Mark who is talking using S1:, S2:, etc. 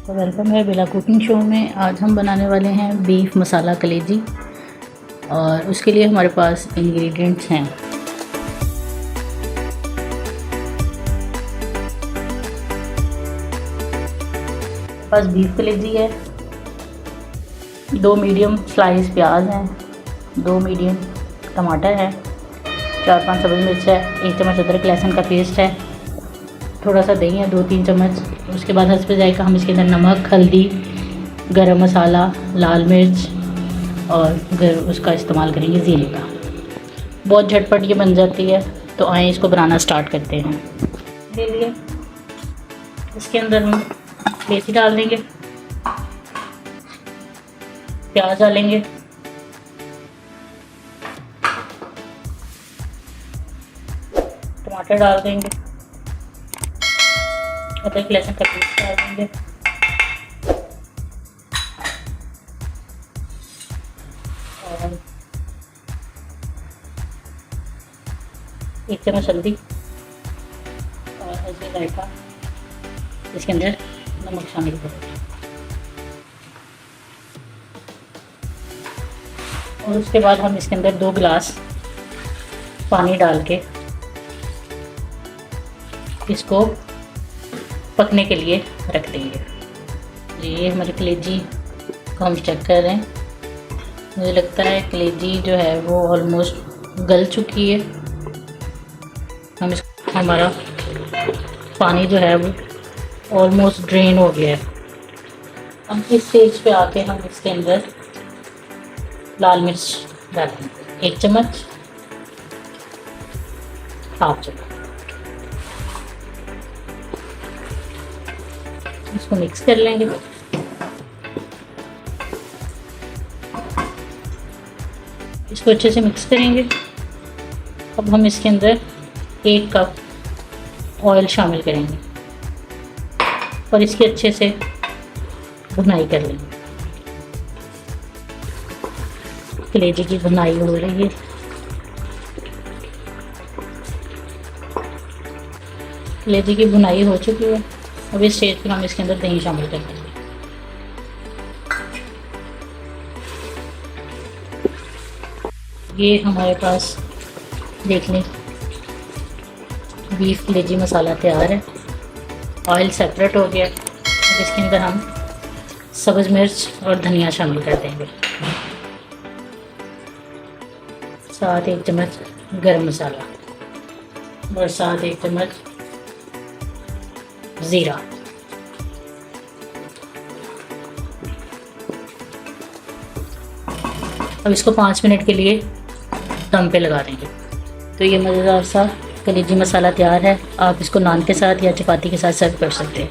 S1: तो वेलकम है बेला cooking show में। आज हम बनाने वाले हैं बीफ मसाला कलेजी और उसके लिए हमारे पास इंग्रेडिएंट्स हैं। हमारे पास बीफ कलेजी है, 2 मीडियम स्लाइस प्याज हैं, 2 मीडियम टमाटर है, 4-5 सब्ज़ मिर्च है, 1 चम्मच अदरक लहसुन का पेस्ट है, थोड़ा सा दही है 2-3 चम्मच। उसके बाद हंसपे जाएगा हम इसके अंदर नमक, हल्दी, गरम मसाला, लाल मिर्च और उसका इस्तेमाल करेंगे ज़ीरे का। बहुत झटपट ये बन जाती है। तो आए इसको बनाना स्टार्ट करते हैं। ले लिए, इसके अंदर हम कलेजी डाल देंगे, प्याज डालेंगे, टमाटर डाल देंगे, अदरक लहसुन का पेस्ट डाल देंगे, और 1 चम्मच हल्दी और हल्दी जायका। इसके अंदर नमक शामिल करेंगे और उसके बाद हम इसके अंदर 2 गिलास पानी डाल के इसको पकने के लिए रख देंगे। ये हमारी कलेजी को हम चेक कर रहे हैं। मुझे लगता है कलेजी जो है वो ऑलमोस्ट गल चुकी है। हमारा पानी जो है वो ऑलमोस्ट ड्रेन हो गया है। अब इस स्टेज पे आके हम इसके अंदर लाल मिर्च डालेंगे, 1 चम्मच, 1/2 चम्मच। इसको मिक्स कर लेंगे। इसको अच्छे से मिक्स करेंगे। अब हम इसके अंदर 1 कप ऑयल शामिल करेंगे और इसकी अच्छे से भुनाई कर लेंगे। कलेजी की भुनाई हो रही है। कलेजी की भुनाई हो चुकी है। अब इस स्टेज पर हम इसके अंदर दही शामिल कर देंगे। ये हमारे पास देख लें बीफ कलेजी मसाला तैयार है। ऑयल सेपरेट हो गया। अब इसके अंदर हम सब्ज़ मिर्च और धनिया शामिल कर देंगे, साथ 1 चम्मच गरम मसाला और साथ 1 चम्मच ज़ीरा। अब इसको 5 मिनट के लिए दम पे लगा देंगे। तो ये मज़ेदार सा कलेजी मसाला तैयार है। आप इसको नान के साथ या चपाती के साथ सर्व कर सकते हैं।